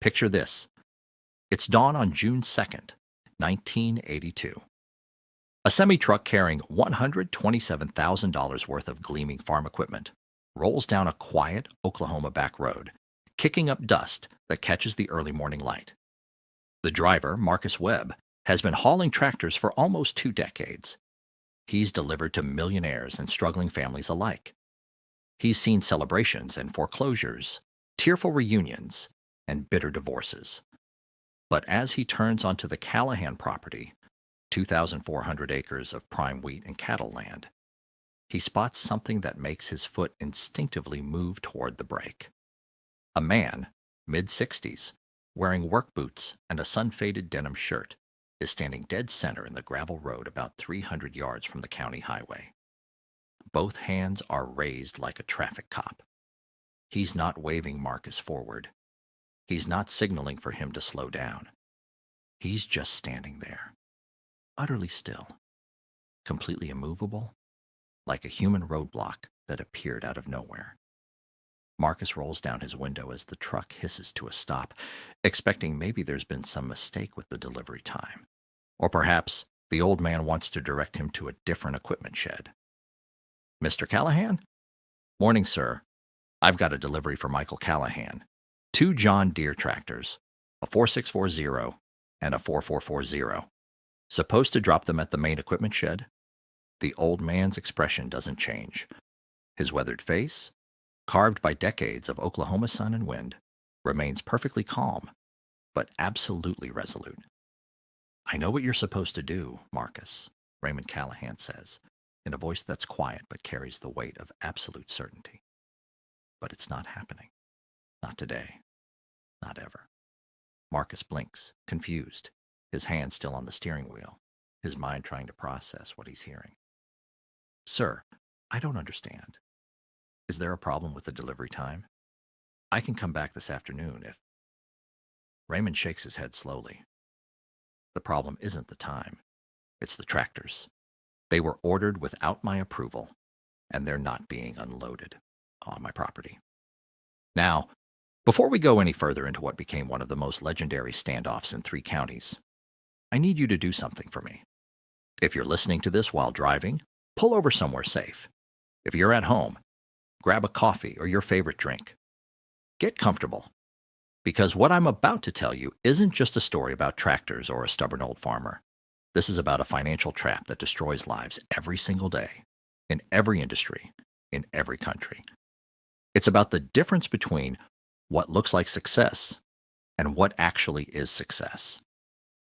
Picture this. It's dawn on June 2nd, 1982. A semi-truck carrying $127,000 worth of gleaming farm equipment rolls down a quiet Oklahoma back road, kicking up dust that catches the early morning light. The driver, Marcus Webb, has been hauling tractors for almost 2 decades. He's delivered to millionaires and struggling families alike. He's seen celebrations and foreclosures, tearful reunions, and bitter divorces. But as he turns onto the Callahan property, 2,400 acres of prime wheat and cattle land, he spots something that makes his foot instinctively move toward the brake. A man, mid-60s, wearing work boots and a sun-faded denim shirt, is standing dead center in the gravel road about 300 yards from the county highway. Both hands are raised like a traffic cop. He's not waving Marcus forward. He's not signaling for him to slow down. He's just standing there, utterly still, completely immovable, like a human roadblock that appeared out of nowhere. Marcus rolls down his window as the truck hisses to a stop, expecting maybe there's been some mistake with the delivery time. Or perhaps the old man wants to direct him to a different equipment shed. "Mr. Callahan?" "Morning, sir. I've got a delivery for Michael Callahan. 2 John Deere tractors, a 4640 and a 4440. Supposed to drop them at the main equipment shed?" The old man's expression doesn't change. His weathered face, carved by decades of Oklahoma sun and wind, remains perfectly calm, but absolutely resolute. "I know what you're supposed to do, Marcus," Raymond Callahan says, in a voice that's quiet but carries the weight of absolute certainty. "But it's not happening. Not today. Not ever." Marcus blinks, confused, his hand still on the steering wheel, his mind trying to process what he's hearing. "Sir, I don't understand. Is there a problem with the delivery time? I can come back this afternoon if—" Raymond shakes his head slowly. "The problem isn't the time. It's the tractors. They were ordered without my approval, and they're not being unloaded on my property." Now, before we go any further into what became one of the most legendary standoffs in 3 counties, I need you to do something for me. If you're listening to this while driving, pull over somewhere safe. If you're at home, grab a coffee or your favorite drink. Get comfortable, because what I'm about to tell you isn't just a story about tractors or a stubborn old farmer. This is about a financial trap that destroys lives every single day, in every industry, in every country. It's about the difference between what looks like success and what actually is success.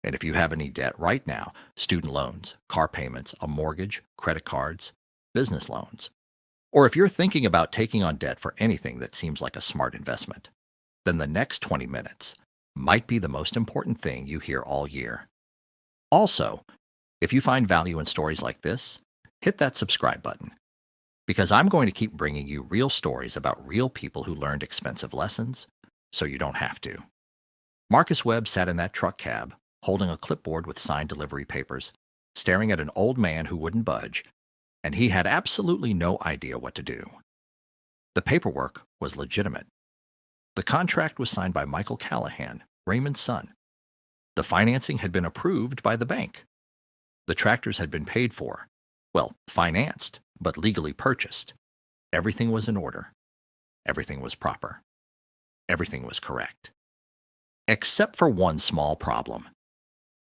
And if you have any debt right now, student loans, car payments, a mortgage, credit cards, business loans, or if you're thinking about taking on debt for anything that seems like a smart investment, then the next 20 minutes might be the most important thing you hear all year. Also, if you find value in stories like this, hit that subscribe button, because I'm going to keep bringing you real stories about real people who learned expensive lessons so you don't have to. Marcus Webb sat in that truck cab, holding a clipboard with signed delivery papers, staring at an old man who wouldn't budge, and he had absolutely no idea what to do. The paperwork was legitimate. The contract was signed by Michael Callahan, Raymond's son. The financing had been approved by the bank. The tractors had been paid for, well, financed, but legally purchased. Everything was in order. Everything was proper. Everything was correct. Except for one small problem.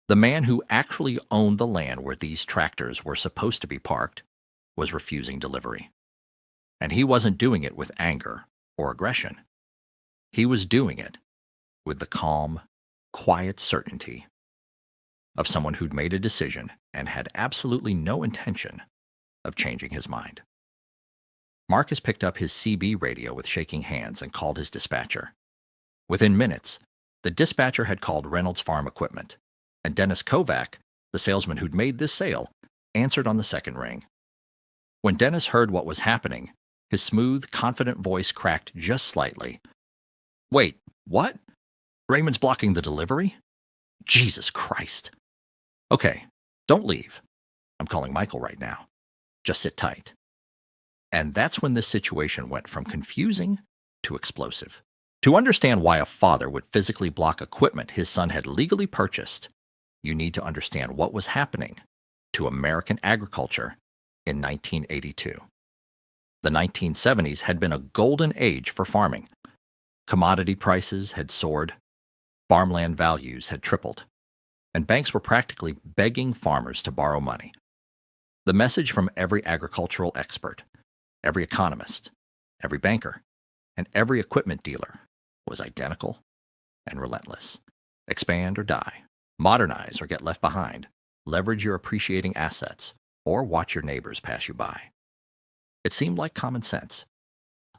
The man who actually owned the land where these tractors were supposed to be parked was refusing delivery. And he wasn't doing it with anger or aggression. He was doing it with the calm, quiet certainty of someone who'd made a decision and had absolutely no intention of changing his mind. Marcus picked up his CB radio with shaking hands and called his dispatcher. Within minutes, the dispatcher had called Reynolds Farm Equipment, and Dennis Kovac, the salesman who'd made this sale, answered on the second ring. When Dennis heard what was happening, his smooth, confident voice cracked just slightly. "Wait, what? Raymond's blocking the delivery? Jesus Christ. Okay, don't leave. I'm calling Michael right now. Just sit tight." And that's when this situation went from confusing to explosive, To understand why a father would physically block equipment his son had legally purchased, you need to understand what was happening to American agriculture in 1982. The 1970s had been a golden age for farming. Commodity prices had soared, farmland values had tripled, and banks were practically begging farmers to borrow money. The message from every agricultural expert, every economist, every banker, and every equipment dealer was identical and relentless. Expand or die, modernize or get left behind, leverage your appreciating assets, or watch your neighbors pass you by. It seemed like common sense.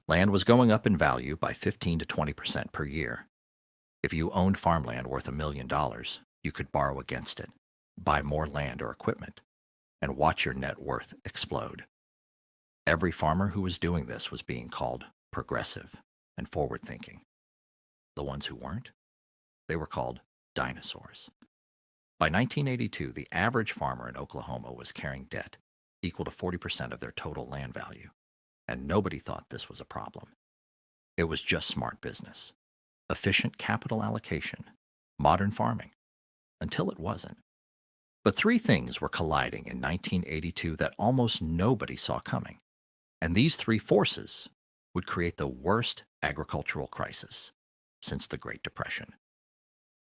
Land was going up in value by 15 to 20% per year. If you owned farmland worth $1 million, you could borrow against it, buy more land or equipment, and watch your net worth explode. Every farmer who was doing this was being called progressive and forward-thinking. The ones who weren't, they were called dinosaurs. By 1982, the average farmer in Oklahoma was carrying debt equal to 40% of their total land value, and nobody thought this was a problem. It was just smart business, efficient capital allocation, modern farming, until it wasn't. But three things were colliding in 1982 that almost nobody saw coming, and these three forces would create the worst agricultural crisis since the Great Depression.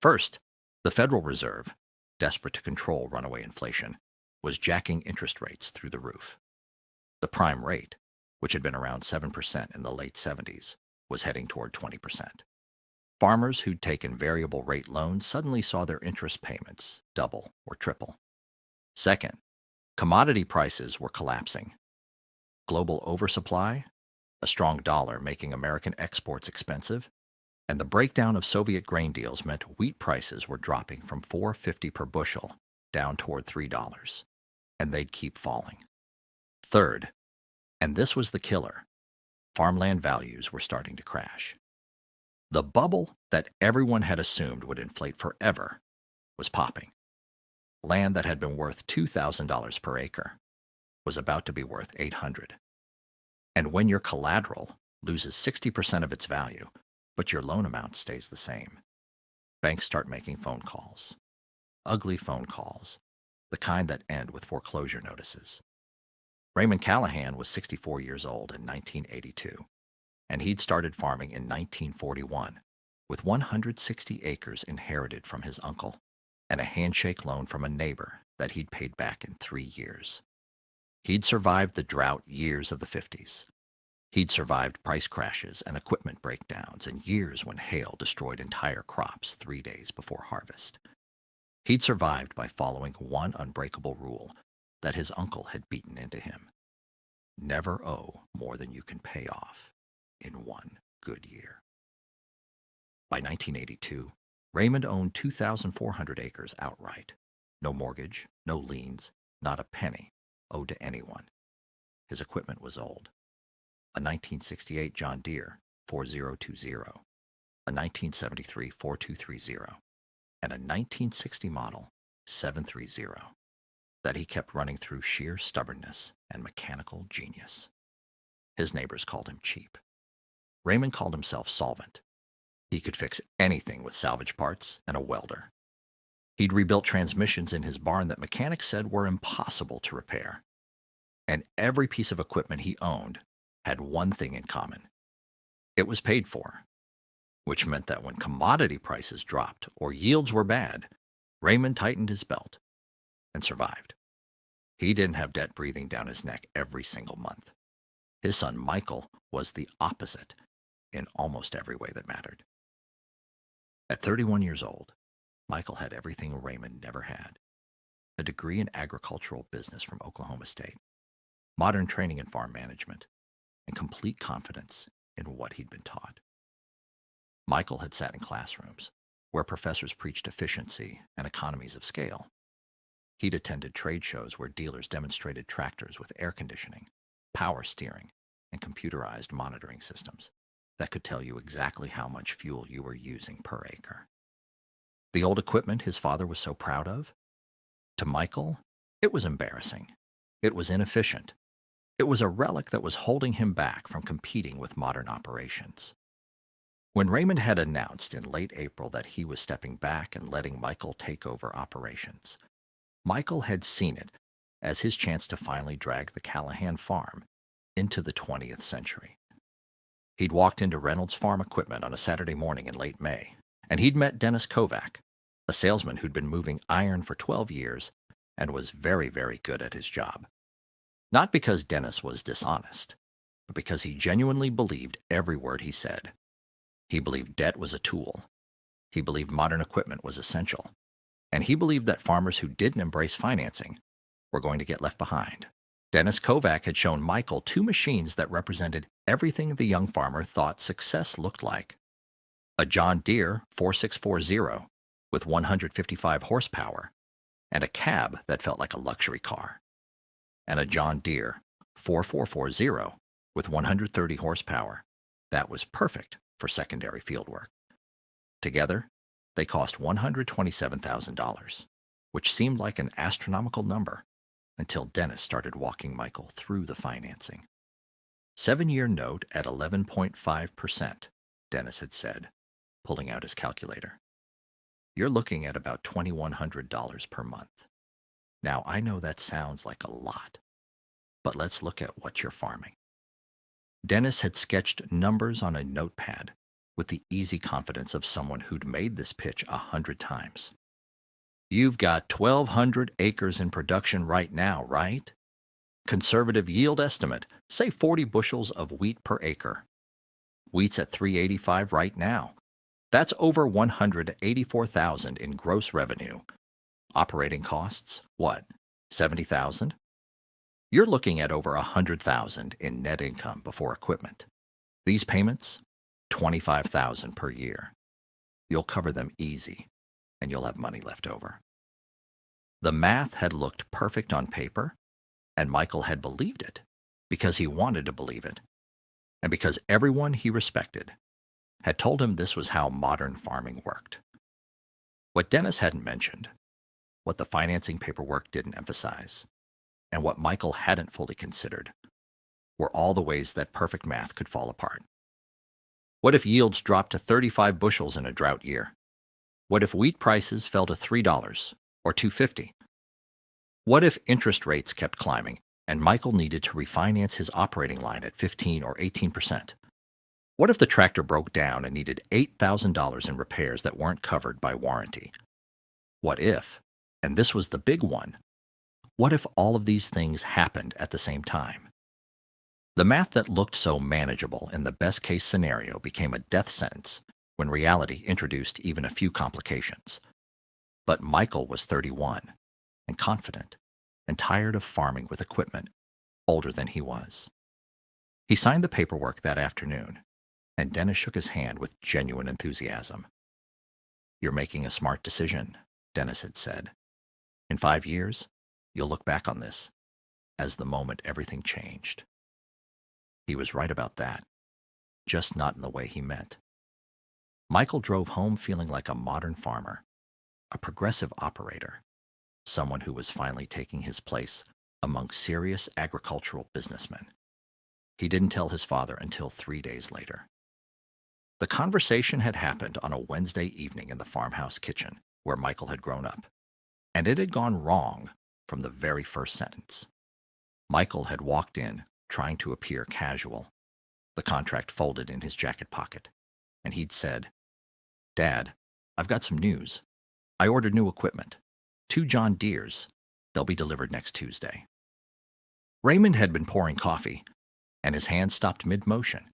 First, the Federal Reserve, desperate to control runaway inflation, was jacking interest rates through the roof. The prime rate, which had been around 7% in the late 70s, was heading toward 20%. Farmers who'd taken variable rate loans suddenly saw their interest payments double or triple. Second, commodity prices were collapsing. Global oversupply, a strong dollar making American exports expensive, and the breakdown of Soviet grain deals meant wheat prices were dropping from $4.50 per bushel down toward $3, and they'd keep falling. Third, and this was the killer, farmland values were starting to crash. The bubble that everyone had assumed would inflate forever was popping. Land that had been worth $2,000 per acre was about to be worth $800. And when your collateral loses 60% of its value, but your loan amount stays the same, banks start making phone calls. Ugly phone calls, the kind that end with foreclosure notices. Raymond Callahan was 64 years old in 1982, and he'd started farming in 1941 with 160 acres inherited from his uncle and a handshake loan from a neighbor that he'd paid back in 3 years. He'd survived the drought years of the 50s. He'd survived price crashes and equipment breakdowns and years when hail destroyed entire crops 3 days before harvest. He'd survived by following one unbreakable rule that his uncle had beaten into him. Never owe more than you can pay off in one good year. By 1982, Raymond owned 2,400 acres outright. No mortgage, no liens, not a penny owed to anyone. His equipment was old. A 1968 John Deere 4020, a 1973 4230, and a 1960 model 730 that he kept running through sheer stubbornness and mechanical genius. His neighbors called him cheap. Raymond called himself solvent. He could fix anything with salvage parts and a welder. He'd rebuilt transmissions in his barn that mechanics said were impossible to repair. And every piece of equipment he owned had one thing in common. It was paid for, which meant that when commodity prices dropped or yields were bad, Raymond tightened his belt and survived. He didn't have debt breathing down his neck every single month. His son Michael was the opposite in almost every way that mattered. At 31 years old, Michael had everything Raymond never had: a degree in agricultural business from Oklahoma State, modern training in farm management, and complete confidence in what he'd been taught. Michael had sat in classrooms where professors preached efficiency and economies of scale. He'd attended trade shows where dealers demonstrated tractors with air conditioning, power steering, and computerized monitoring systems that could tell you exactly how much fuel you were using per acre. The old equipment his father was so proud of? To Michael, it was embarrassing. It was inefficient. It was a relic that was holding him back from competing with modern operations. When Raymond had announced in late April that he was stepping back and letting Michael take over operations, Michael had seen it as his chance to finally drag the Callahan farm into the 20th century. He'd walked into Reynolds Farm Equipment on a Saturday morning in late May, and he'd met Dennis Kovac, a salesman who'd been moving iron for 12 years and was very, very good at his job. Not because Dennis was dishonest, but because he genuinely believed every word he said. He believed debt was a tool. He believed modern equipment was essential. And he believed that farmers who didn't embrace financing were going to get left behind. Dennis Kovac had shown Michael two machines that represented everything the young farmer thought success looked like. A John Deere 4640 with 155 horsepower and a cab that felt like a luxury car. And a John Deere 4440 with 130 horsepower that was perfect for secondary fieldwork. Together, they cost $127,000, which seemed like an astronomical number until Dennis started walking Michael through the financing. 7-year note at 11.5%, Dennis had said, pulling out his calculator. You're looking at about $2,100 per month. Now, I know that sounds like a lot, but let's look at what you're farming. Dennis had sketched numbers on a notepad with the easy confidence of someone who'd made this pitch 100 times. You've got 1,200 acres in production right now, right? Conservative yield estimate, say 40 bushels of wheat per acre. Wheat's at $385 right now. That's over $184,000 in gross revenue. Operating costs, what, $70,000? You're looking at over $100,000 in net income before equipment. These payments, $25,000 per year. You'll cover them easy, and you'll have money left over. The math had looked perfect on paper, and Michael had believed it because he wanted to believe it, and because everyone he respected had told him this was how modern farming worked. What Dennis hadn't mentioned, what the financing paperwork didn't emphasize, and what Michael hadn't fully considered were all the ways that perfect math could fall apart. What if yields dropped to 35 bushels in a drought year? What if wheat prices fell to $3 or $2.50? What if interest rates kept climbing and Michael needed to refinance his operating line at 15 or 18%? What if the tractor broke down and needed $8,000 in repairs that weren't covered by warranty? What if, and this was the big one, what if all of these things happened at the same time? The math that looked so manageable in the best-case scenario became a death sentence when reality introduced even a few complications. But Michael was 31 and confident and tired of farming with equipment older than he was. He signed the paperwork that afternoon, and Dennis shook his hand with genuine enthusiasm. You're making a smart decision, Dennis had said. In 5 years, you'll look back on this as the moment everything changed. He was right about that, just not in the way he meant. Michael drove home feeling like a modern farmer, a progressive operator, someone who was finally taking his place among serious agricultural businessmen. He didn't tell his father until 3 days later. The conversation had happened on a Wednesday evening in the farmhouse kitchen where Michael had grown up, and it had gone wrong from the very first sentence. Michael had walked in trying to appear casual, the contract folded in his jacket pocket, and he'd said, Dad, I've got some news. I ordered new equipment. 2 John Deeres. They'll be delivered next Tuesday. Raymond had been pouring coffee, and his hand stopped mid-motion.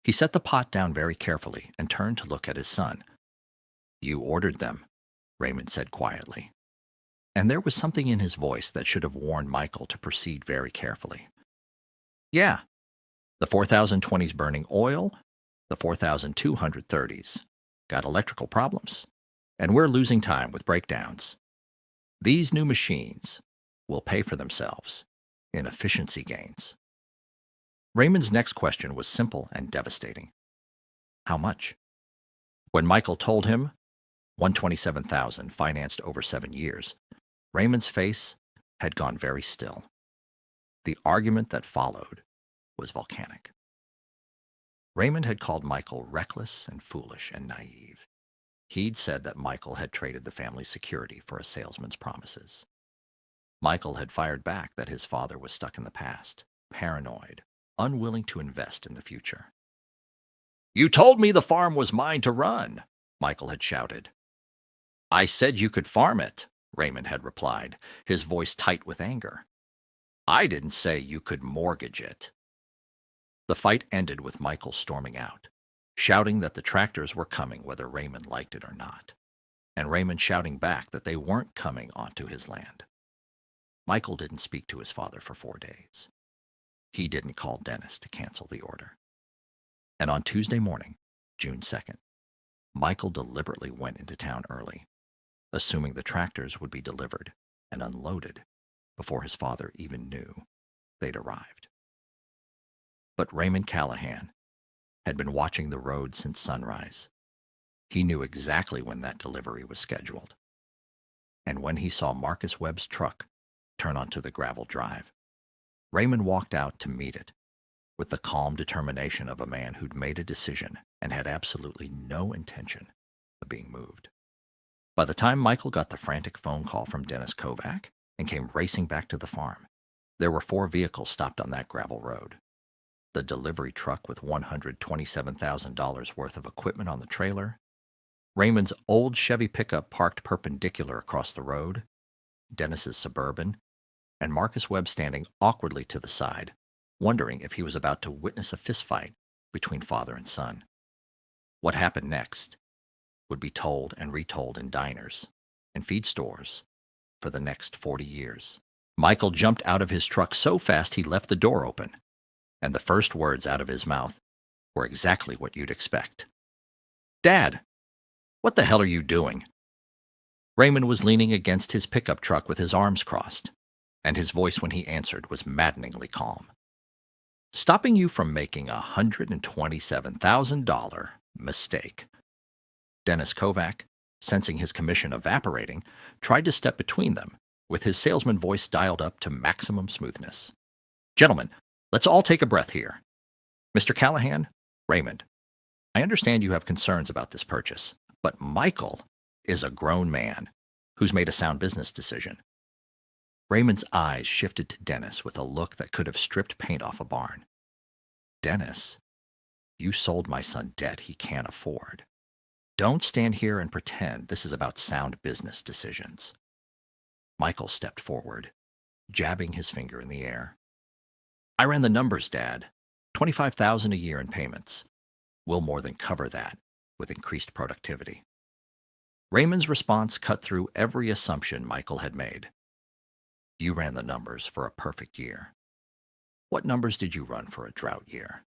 He set the pot down very carefully and turned to look at his son. You ordered them, Raymond said quietly. And there was something in his voice that should have warned Michael to proceed very carefully. Yeah, the 4020's burning oil, the 4230's got electrical problems, and we're losing time with breakdowns. These new machines will pay for themselves in efficiency gains. Raymond's next question was simple and devastating. How much? When Michael told him $127,000 financed over 7 years, Raymond's face had gone very still. The argument that followed was volcanic. Raymond had called Michael reckless and foolish and naive. He'd said that Michael had traded the family's security for a salesman's promises. Michael had fired back that his father was stuck in the past, paranoid, unwilling to invest in the future. "You told me the farm was mine to run," Michael had shouted. "I said you could farm it," Raymond had replied, his voice tight with anger. "I didn't say you could mortgage it." The fight ended with Michael storming out, shouting that the tractors were coming whether Raymond liked it or not, and Raymond shouting back that they weren't coming onto his land. Michael didn't speak to his father for 4 days. He didn't call Dennis to cancel the order. And on Tuesday morning, June 2nd, Michael deliberately went into town early, assuming the tractors would be delivered and unloaded before his father even knew they'd arrived. But Raymond Callahan had been watching the road since sunrise. He knew exactly when that delivery was scheduled. And when he saw Marcus Webb's truck turn onto the gravel drive, Raymond walked out to meet it with the calm determination of a man who'd made a decision and had absolutely no intention of being moved. By the time Michael got the frantic phone call from Dennis Kovac and came racing back to the farm, there were 4 vehicles stopped on that gravel road. The delivery truck with $127,000 worth of equipment on the trailer, Raymond's old Chevy pickup parked perpendicular across the road, Dennis's Suburban, and Marcus Webb standing awkwardly to the side, wondering if he was about to witness a fistfight between father and son. What happened next would be told and retold in diners and feed stores for the next 40 years. Michael jumped out of his truck so fast he left the door open, and the first words out of his mouth were exactly what you'd expect. "Dad, what the hell are you doing?" Raymond was leaning against his pickup truck with his arms crossed, and his voice when he answered was maddeningly calm. "Stopping you from making a $127,000 mistake." Dennis Kovac, sensing his commission evaporating, tried to step between them, with his salesman voice dialed up to maximum smoothness. "Gentlemen, let's all take a breath here. Mr. Callahan, Raymond, I understand you have concerns about this purchase, but Michael is a grown man who's made a sound business decision." Raymond's eyes shifted to Dennis with a look that could have stripped paint off a barn. "Dennis, you sold my son debt he can't afford. Don't stand here and pretend this is about sound business decisions." Michael stepped forward, jabbing his finger in the air. "I ran the numbers, Dad. $25,000 a year in payments. We'll more than cover that with increased productivity." Raymond's response cut through every assumption Michael had made. "You ran the numbers for a perfect year. What numbers did you run for a drought year?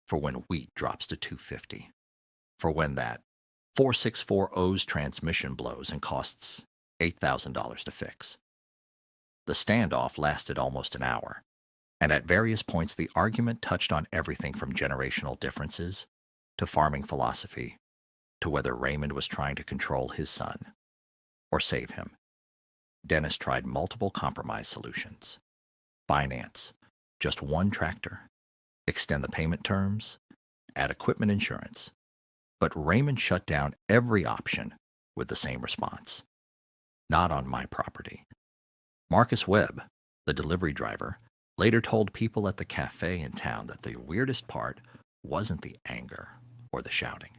For when wheat drops to $250? For when that 464O's transmission blows and costs $8,000 to fix?" The standoff lasted almost an hour, and at various points the argument touched on everything from generational differences to farming philosophy to whether Raymond was trying to control his son or save him. Dennis tried multiple compromise solutions. Finance, just one tractor, extend the payment terms, add equipment insurance. But Raymond shut down every option with the same response: "Not on my property." Marcus Webb, the delivery driver, later told people at the cafe in town that the weirdest part wasn't the anger or the shouting.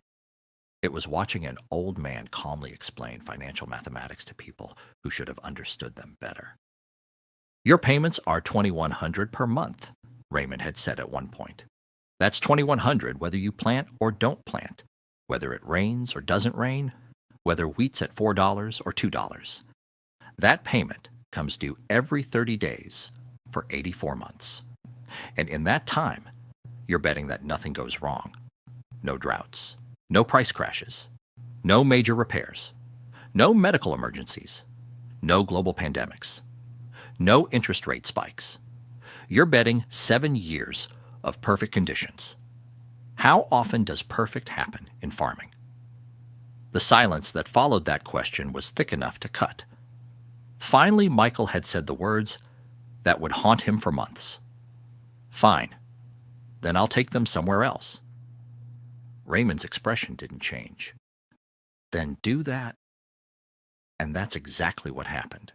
It was watching an old man calmly explain financial mathematics to people who should have understood them better. "Your payments are $2,100 per month," Raymond had said at one point. "That's $2,100 whether you plant or don't plant, whether it rains or doesn't rain, whether wheat's at $4 or $2. That payment comes due every 30 days for 84 months. And in that time, you're betting that nothing goes wrong. No droughts, no price crashes, no major repairs, no medical emergencies, no global pandemics, no interest rate spikes. You're betting 7 years of perfect conditions. How often does perfect happen in farming?" The silence that followed that question was thick enough to cut. Finally, Michael had said the words that would haunt him for months. "Fine. Then I'll take them somewhere else." Raymond's expression didn't change. Then do that, and that's exactly what happened.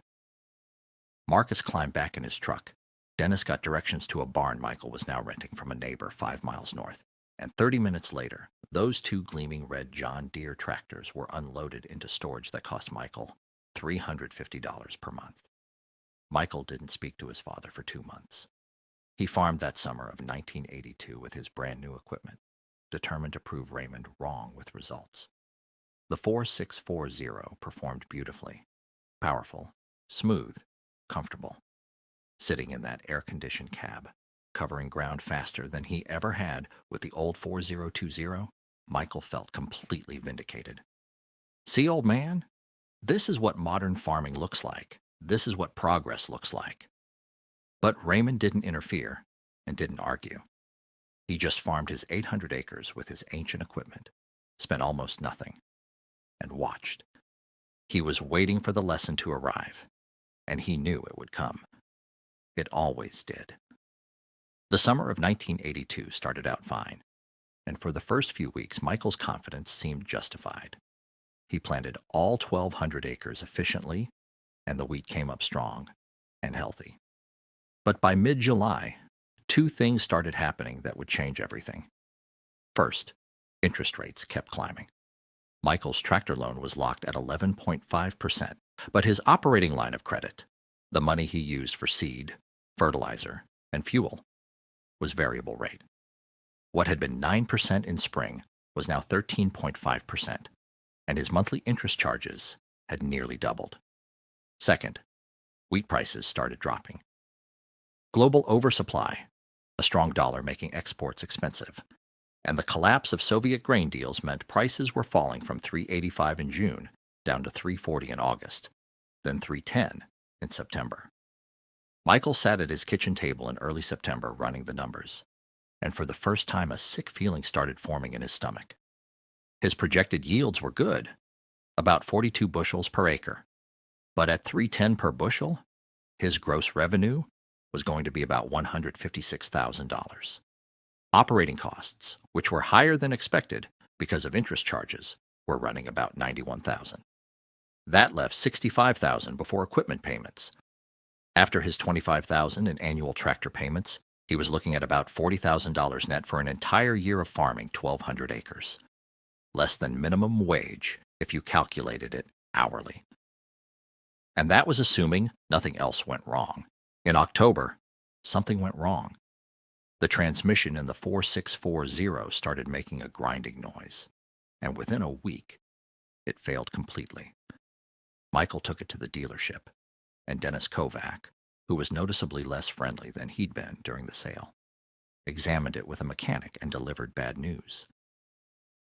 Marcus climbed back in his truck. Dennis got directions to a barn Michael was now renting from a neighbor 5 miles north. And 30 minutes later, those two gleaming red John Deere tractors were unloaded into storage that cost Michael $350 per month. Michael didn't speak to his father for 2 months. He farmed that summer of 1982 with his brand new equipment, determined to prove Raymond wrong with results. The 4640 performed beautifully, powerful, smooth, comfortable. Sitting in that air-conditioned cab, covering ground faster than he ever had with the old 4020, Michael felt completely vindicated. See, old man, this is what modern farming looks like. This is what progress looks like. But Raymond didn't interfere and didn't argue. He just farmed his 800 acres with his ancient equipment, spent almost nothing, and watched. He was waiting for the lesson to arrive, and he knew it would come. It always did. The summer of 1982 started out fine, and for the first few weeks, Michael's confidence seemed justified. He planted all 1,200 acres efficiently, and the wheat came up strong and healthy. But by mid-July, two things started happening that would change everything. First, interest rates kept climbing. Michael's tractor loan was locked at 11.5%, but his operating line of credit, the money he used for seed, fertilizer, and fuel, was variable rate. What had been 9% in spring was now 13.5%, and his monthly interest charges had nearly doubled. Second, wheat prices started dropping. Global oversupply, a strong dollar making exports expensive, and the collapse of Soviet grain deals meant prices were falling from $3.85 in June down to $3.40 in August, then $3.10 in September. Michael sat at his kitchen table in early September running the numbers, and for the first time a sick feeling started forming in his stomach. His projected yields were good, about 42 bushels per acre, but at $3.10 per bushel, his gross revenue was going to be about $156,000. Operating costs, which were higher than expected because of interest charges, were running about $91,000. That left $65,000 before equipment payments. After his $25,000 in annual tractor payments, he was looking at about $40,000 net for an entire year of farming 1,200 acres. Less than minimum wage if you calculated it hourly. And that was assuming nothing else went wrong. In October, something went wrong. The transmission in the 4640 started making a grinding noise, and within a week, it failed completely. Michael took it to the dealership, and Dennis Kovac, who was noticeably less friendly than he'd been during the sale, examined it with a mechanic and delivered bad news.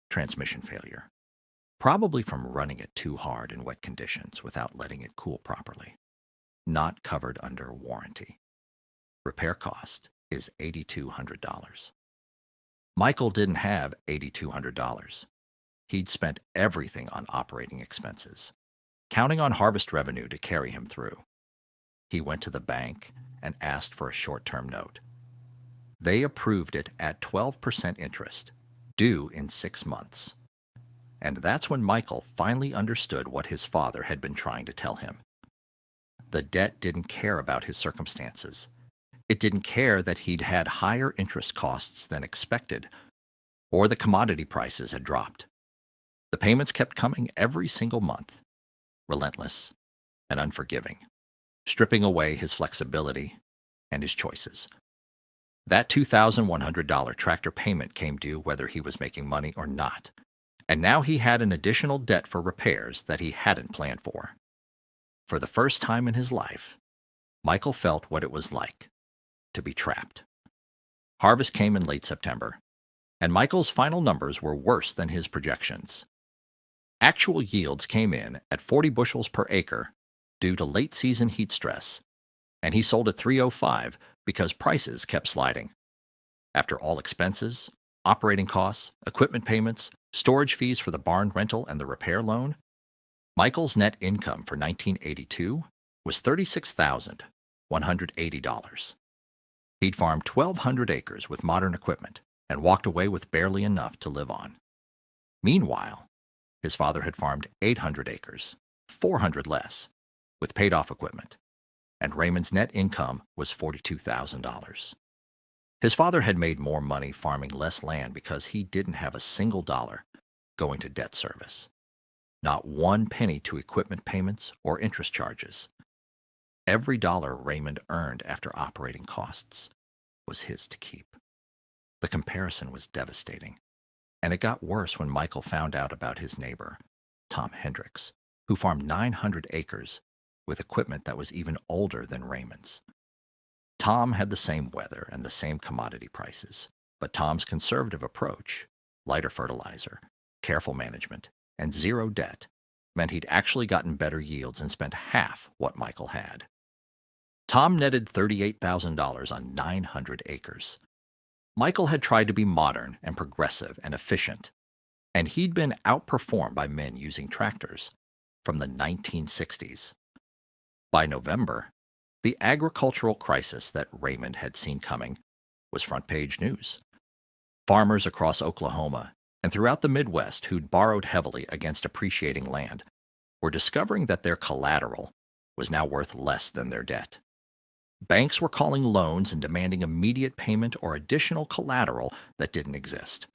Transmission failure, probably from running it too hard in wet conditions without letting it cool properly. Not covered under warranty. Repair cost is $8,200. Michael didn't have $8,200. He'd spent everything on operating expenses, counting on harvest revenue to carry him through. He went to the bank and asked for a short-term note. They approved it at 12% interest, due in 6 months. And that's when Michael finally understood what his father had been trying to tell him. The debt didn't care about his circumstances. It didn't care that he'd had higher interest costs than expected, or the commodity prices had dropped. The payments kept coming every single month, relentless and unforgiving, stripping away his flexibility and his choices. That $2,100 tractor payment came due whether he was making money or not, and now he had an additional debt for repairs that he hadn't planned for. For the first time in his life, Michael felt what it was like to be trapped. Harvest came in late September, and Michael's final numbers were worse than his projections. Actual yields came in at 40 bushels per acre due to late-season heat stress, and he sold at $305 because prices kept sliding. After all expenses, operating costs, equipment payments, storage fees for the barn rental and the repair loan, Michael's net income for 1982 was $36,180. He'd farmed 1,200 acres with modern equipment and walked away with barely enough to live on. Meanwhile, his father had farmed 800 acres, 400 less, with paid-off equipment, and Raymond's net income was $42,000. His father had made more money farming less land because he didn't have a single dollar going to debt service, not one penny to equipment payments or interest charges. Every dollar Raymond earned after operating costs was his to keep. The comparison was devastating, and it got worse when Michael found out about his neighbor, Tom Hendricks, who farmed 900 acres with equipment that was even older than Raymond's. Tom had the same weather and the same commodity prices, but Tom's conservative approach, lighter fertilizer, careful management, and zero debt, meant he'd actually gotten better yields and spent half what Michael had. Tom netted $38,000 on 900 acres. Michael had tried to be modern and progressive and efficient, and he'd been outperformed by men using tractors from the 1960s. By November, the agricultural crisis that Raymond had seen coming was front-page news. Farmers across Oklahoma and throughout the Midwest who'd borrowed heavily against appreciating land were discovering that their collateral was now worth less than their debt. Banks were calling loans and demanding immediate payment or additional collateral that didn't exist.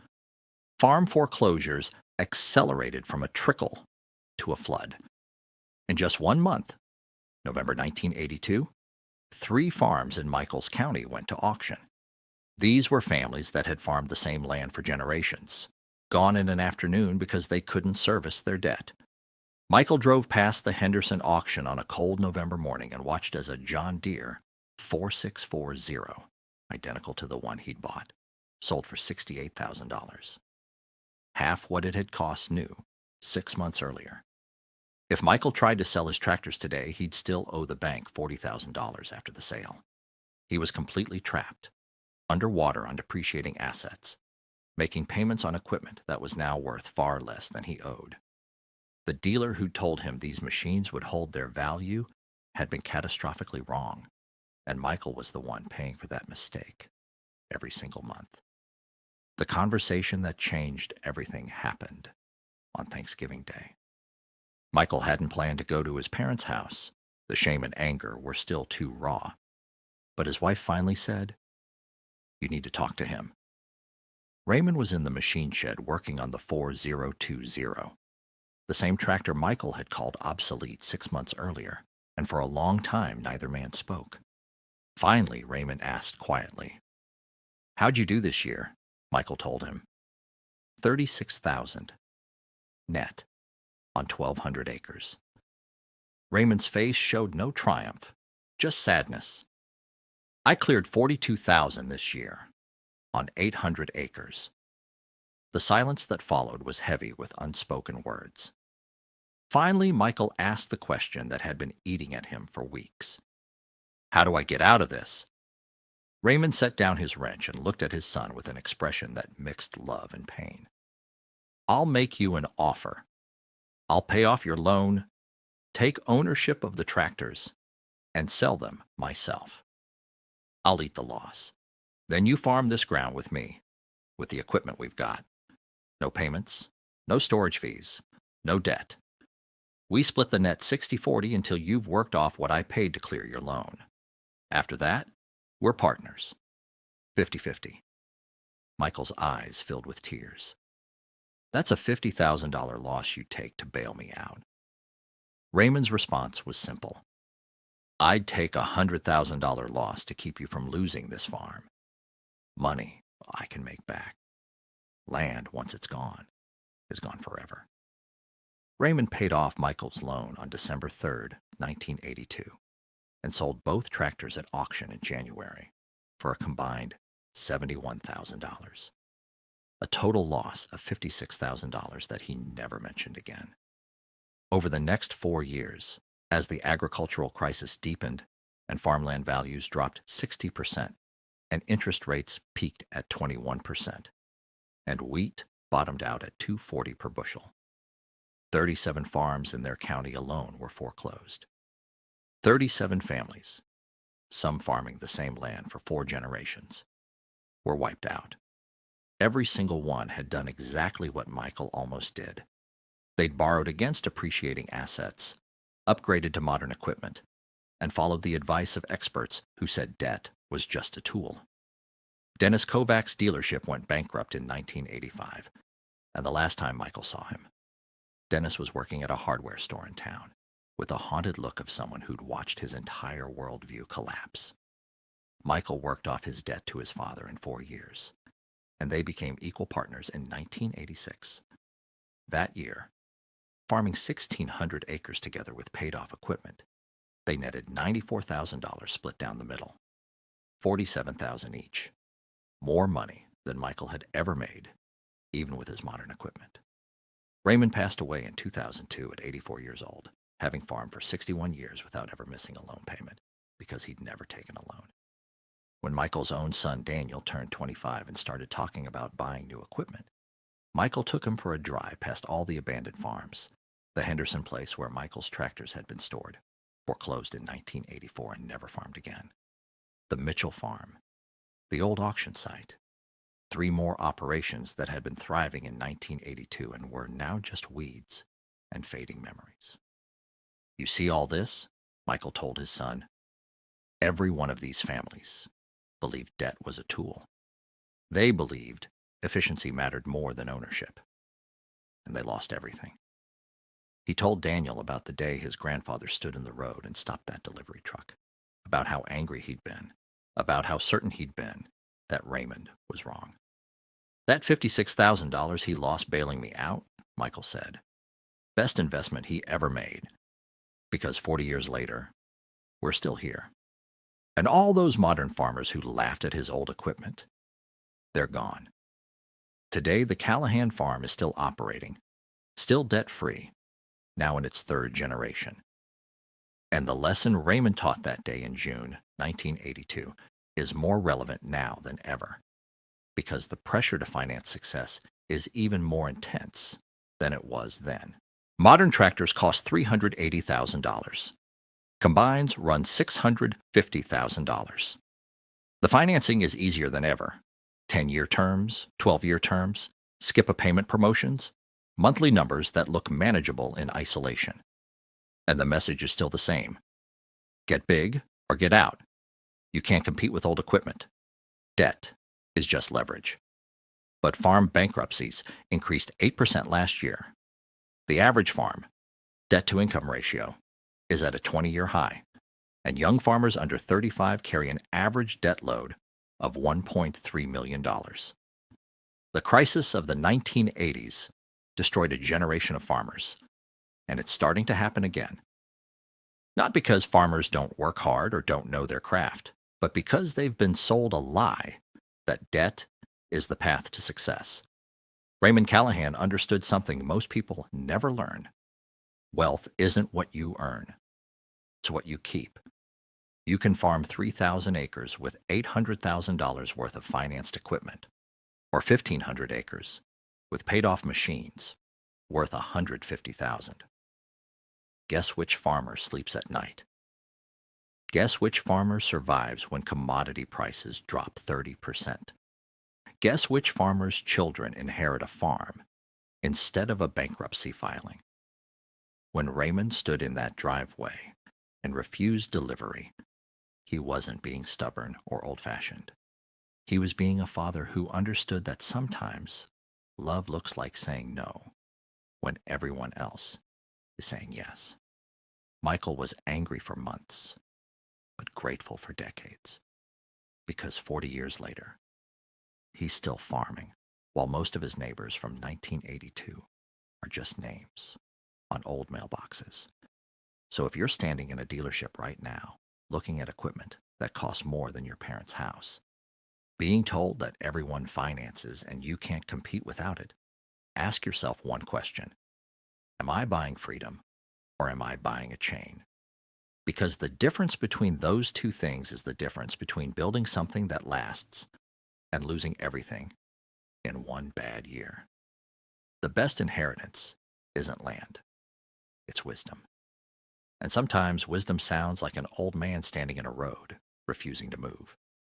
Farm foreclosures accelerated from a trickle to a flood. In just 1 month, November 1982, 3 farms in Michaels County went to auction. These were families that had farmed the same land for generations, gone in an afternoon because they couldn't service their debt. Michael drove past the Henderson auction on a cold November morning and watched as a John Deere 4640, identical to the one he'd bought, sold for $68,000. Half what it had cost new 6 months earlier. If Michael tried to sell his tractors today, he'd still owe the bank $40,000 after the sale. He was completely trapped, underwater on depreciating assets, making payments on equipment that was now worth far less than he owed. The dealer who told him these machines would hold their value had been catastrophically wrong, and Michael was the one paying for that mistake every single month. The conversation that changed everything happened on Thanksgiving Day. Michael hadn't planned to go to his parents' house. The shame and anger were still too raw. But his wife finally said, "You need to talk to him." Raymond was in the machine shed working on the 4020, the same tractor Michael had called obsolete 6 months earlier, and for a long time neither man spoke. Finally, Raymond asked quietly, "How'd you do this year?" Michael told him. 36,000 net on 1,200 acres. Raymond's face showed no triumph, just sadness. "I cleared 42,000 this year on 800 acres. The silence that followed was heavy with unspoken words. Finally, Michael asked the question that had been eating at him for weeks. "How do I get out of this?" Raymond set down his wrench and looked at his son with an expression that mixed love and pain. "I'll make you an offer. I'll pay off your loan, take ownership of the tractors, and sell them myself. I'll eat the loss. Then you farm this ground with me, with the equipment we've got. No payments, no storage fees, no debt. We split the net 60-40 until you've worked off what I paid to clear your loan. After that, we're partners. 50-50. Michael's eyes filled with tears. "That's a $50,000 loss you take to bail me out." Raymond's response was simple. "I'd take a $100,000 loss to keep you from losing this farm. Money I can make back. Land, once it's gone, is gone forever." Raymond paid off Michael's loan on December 3rd, 1982, and sold both tractors at auction in January for a combined $71,000. A total loss of $56,000 that he never mentioned again. Over the next 4 years, as the agricultural crisis deepened and farmland values dropped 60% and interest rates peaked at 21%, and wheat bottomed out at $2.40 per bushel. 37 farms in their county alone were foreclosed. 37 families, some farming the same land for 4 generations, were wiped out. Every single one had done exactly what Michael almost did. They'd borrowed against appreciating assets, upgraded to modern equipment, and followed the advice of experts who said debt was just a tool. Dennis Kovac's dealership went bankrupt in 1985, and the last time Michael saw him, Dennis was working at a hardware store in town, with the haunted look of someone who'd watched his entire worldview collapse. Michael worked off his debt to his father in 4 years, and they became equal partners in 1986. That year, farming 1,600 acres together with paid-off equipment, they netted $94,000 split down the middle, $47,000 each. More money than Michael had ever made, even with his modern equipment. Raymond passed away in 2002 at 84 years old, having farmed for 61 years without ever missing a loan payment because he'd never taken a loan. When Michael's own son Daniel turned 25 and started talking about buying new equipment, Michael took him for a drive past all the abandoned farms. The Henderson place where Michael's tractors had been stored, foreclosed in 1984 and never farmed again. The Mitchell Farm, the old auction site, 3 more operations that had been thriving in 1982 and were now just weeds and fading memories. You see all this? Michael told his son. Every one of these families believed debt was a tool. They believed efficiency mattered more than ownership, and they lost everything. He told Daniel about the day his grandfather stood in the road and stopped that delivery truck, about how angry he'd been, about how certain he'd been that Raymond was wrong. That $56,000 he lost bailing me out, Michael said, best investment he ever made, because 40 years later, we're still here. And all those modern farmers who laughed at his old equipment, they're gone. Today, the Callahan farm is still operating, still debt-free, now in its 3rd generation. And the lesson Raymond taught that day in June 1982 is more relevant now than ever, because the pressure to finance success is even more intense than it was then. Modern tractors cost $380,000. Combines run $650,000. The financing is easier than ever. 10-year terms, 12-year terms, skip-a-payment promotions, monthly numbers that look manageable in isolation. And the message is still the same. Get big or get out. You can't compete with old equipment. Debt is just leverage. But farm bankruptcies increased 8% last year. The average farm, debt-to-income ratio, is at a 20-year high, and young farmers under 35 carry an average debt load of $1.3 million. The crisis of the 1980s destroyed a generation of farmers, and it's starting to happen again. Not because farmers don't work hard or don't know their craft, but because they've been sold a lie that debt is the path to success. Raymond Callahan understood something most people never learn. Wealth isn't what you earn. It's what you keep. You can farm 3,000 acres with $800,000 worth of financed equipment, or 1,500 acres with paid-off machines worth $150,000. Guess which farmer sleeps at night? Guess which farmer survives when commodity prices drop 30%? Guess which farmer's children inherit a farm instead of a bankruptcy filing? When Raymond stood in that driveway and refused delivery, he wasn't being stubborn or old-fashioned. He was being a father who understood that sometimes love looks like saying no when everyone else is saying yes. Michael was angry for months, but grateful for decades, because 40 years later, he's still farming, while most of his neighbors from 1982 are just names on old mailboxes. So if you're standing in a dealership right now, looking at equipment that costs more than your parents' house, being told that everyone finances and you can't compete without it, ask yourself one question. Am I buying freedom, or am I buying a chain? Because the difference between those two things is the difference between building something that lasts and losing everything in one bad year. The best inheritance isn't land, it's wisdom. And sometimes wisdom sounds like an old man standing in a road, refusing to move.